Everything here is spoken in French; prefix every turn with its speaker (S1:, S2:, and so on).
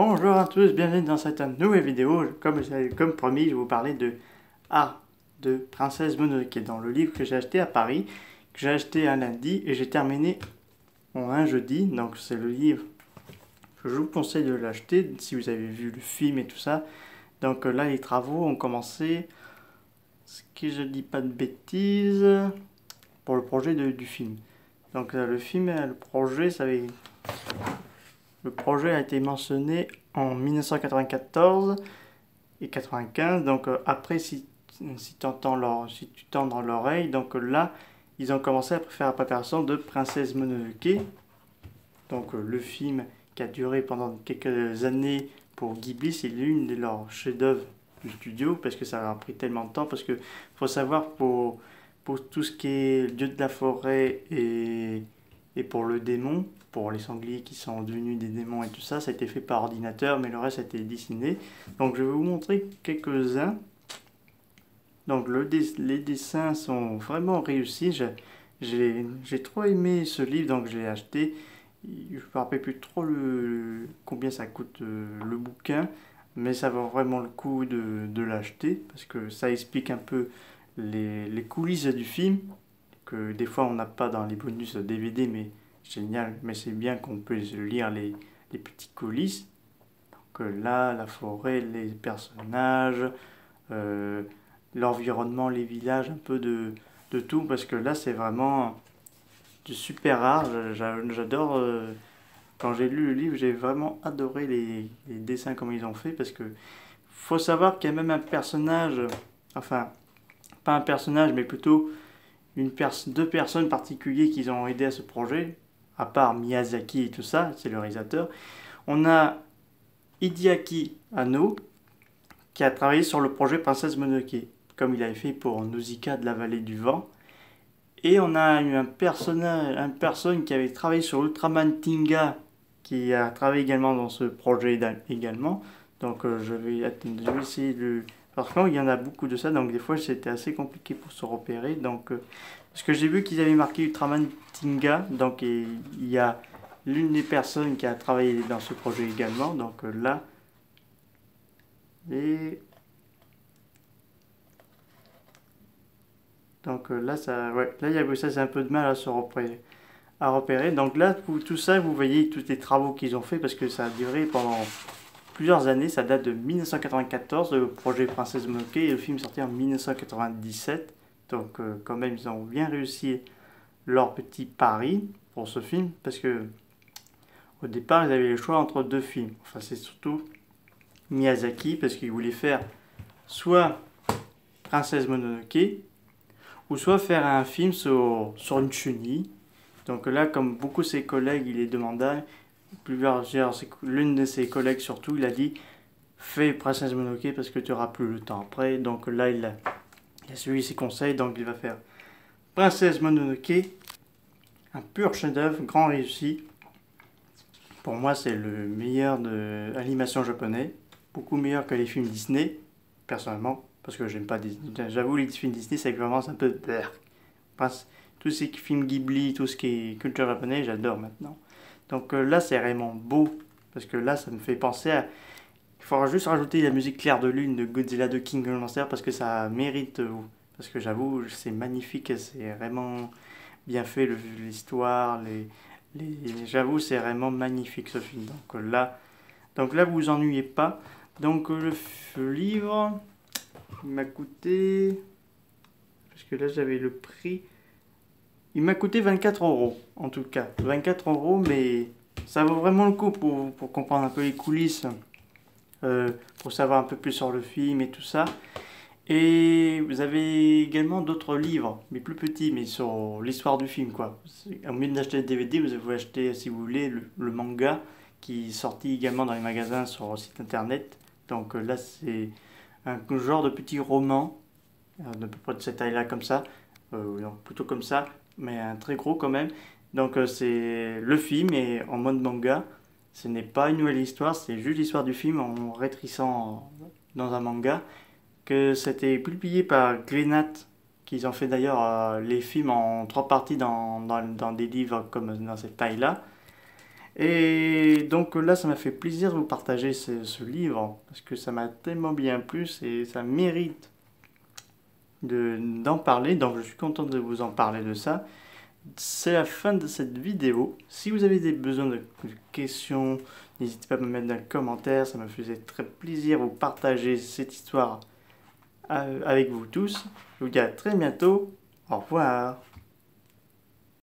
S1: Bonjour à tous, bienvenue dans cette nouvelle vidéo. Comme promis, je vais vous parler de Art de Princesse Mononoke, dans le livre que j'ai acheté à Paris, que j'ai acheté un lundi et j'ai terminé en un jeudi. Donc c'est le livre que je vous conseille de l'acheter si vous avez vu le film et tout ça. Donc là, les travaux ont commencé, ce que je dis pas de bêtises, pour le projet du film. Donc le film, le projet a été mentionné en 1994 et 95. Donc après, si tu tends dans l'oreille, donc là, ils ont commencé à faire la préparation de Princesse Mononoke. Donc le film qui a duré pendant quelques années pour Ghibli, c'est l'une de leurs chefs-d'œuvre du studio parce que ça a pris tellement de temps. Parce que faut savoir pour tout ce qui est dieu de la forêt et pour le démon, pour les sangliers qui sont devenus des démons et tout ça, ça a été fait par ordinateur, mais le reste a été dessiné. Donc je vais vous montrer quelques-uns. Donc les dessins sont vraiment réussis. J'ai trop aimé ce livre, donc je l'ai acheté. Je ne me rappelle plus trop combien ça coûte le bouquin, mais ça vaut vraiment le coup de l'acheter parce que ça explique un peu les coulisses du film que des fois on n'a pas dans les bonus DVD, mais génial, mais c'est bien qu'on puisse lire les petits coulisses. Donc là, la forêt, les personnages, euh, l'environnement, les villages, un peu de tout, parce que là c'est vraiment du super art. J'adore. Quand j'ai lu le livre, j'ai vraiment adoré les dessins comme ils ont fait, parce que faut savoir qu'il y a même un personnage, enfin pas un personnage, mais plutôt deux personnes particulières qui ont aidé à ce projet, à part Miyazaki et tout ça, c'est le réalisateur. On a Hideaki Anno, qui a travaillé sur le projet Princesse Mononoke, comme il avait fait pour Nausicaa de la vallée du vent. Et on a eu une personne qui avait travaillé sur Ultraman Tinga, qui a travaillé également dans ce projet également. Donc je vais essayer de... Parce qu'il y en a beaucoup de ça, donc des fois c'était assez compliqué pour se repérer. Donc, parce que j'ai vu qu'ils avaient marqué Ultraman Tinga, donc il y a l'une des personnes qui a travaillé dans ce projet également. Donc là, et donc là, ça, ouais, là, il y a ça, c'est un peu de mal à repérer. Donc là, pour tout ça, vous voyez tous les travaux qu'ils ont fait parce que ça a duré pendant plusieurs années. Ça date de 1994, le projet Princesse Mononoke, et le film est sorti en 1997. Donc quand même, ils ont bien réussi leur petit pari pour ce film parce que au départ, ils avaient le choix entre deux films. Enfin, c'est surtout Miyazaki parce qu'il voulait faire soit Princesse Mononoke ou soit faire un film sur une chenille. Donc là, comme beaucoup de ses collègues, il est demandé, l'une de ses collègues surtout, il a dit fais Princesse Mononoke parce que tu auras plus le temps après. Donc là, il a suivi ses conseils, donc il va faire Princesse Mononoke, un pur chef-d'œuvre, grand réussi. Pour moi, c'est le meilleur de l'animation japonais, beaucoup meilleur que les films Disney, personnellement, parce que j'aime pas Disney. J'avoue, les films Disney, c'est vraiment un peu... Tous ces films Ghibli, tout ce qui est culture japonaise, j'adore maintenant. Donc là, c'est vraiment beau, parce que là, ça me fait penser à... Il faudra juste rajouter la musique Clair de Lune de Godzilla de King of Monsters, parce que ça mérite... parce que j'avoue, c'est magnifique, c'est vraiment bien fait, l'histoire, j'avoue, c'est vraiment magnifique ce film. Donc là vous vous ennuyez pas. Donc le livre, il m'a coûté... Parce que là, j'avais le prix... Il m'a coûté 24 euros, en tout cas. 24 euros, mais ça vaut vraiment le coup pour comprendre un peu les coulisses, pour savoir un peu plus sur le film et tout ça. Et vous avez également d'autres livres, mais plus petits, mais sur l'histoire du film, quoi. Au lieu d'acheter le DVD, vous pouvez acheter, si vous voulez, le manga, qui est sorti également dans les magasins sur le site internet. Donc là, c'est un genre de petit roman, de peu près de cette taille-là, comme ça. Non, plutôt comme ça, mais un très gros quand même. Donc c'est le film est en mode manga. Ce n'est pas une nouvelle histoire, c'est juste l'histoire du film en rétrécissant dans un manga. Que c'était publié par Glénat, qu'ils ont fait d'ailleurs les films en trois parties dans des livres comme dans cette taille-là. Et donc là, ça m'a fait plaisir de vous partager ce livre, parce que ça m'a tellement bien plu et ça mérite d'en parler, donc je suis content de vous en parler de ça. C'est la fin de cette vidéo. Si vous avez des besoins de questions, n'hésitez pas à me mettre dans les commentaires, ça me faisait très plaisir de vous partager cette histoire avec vous tous. Je vous dis à très bientôt, au revoir.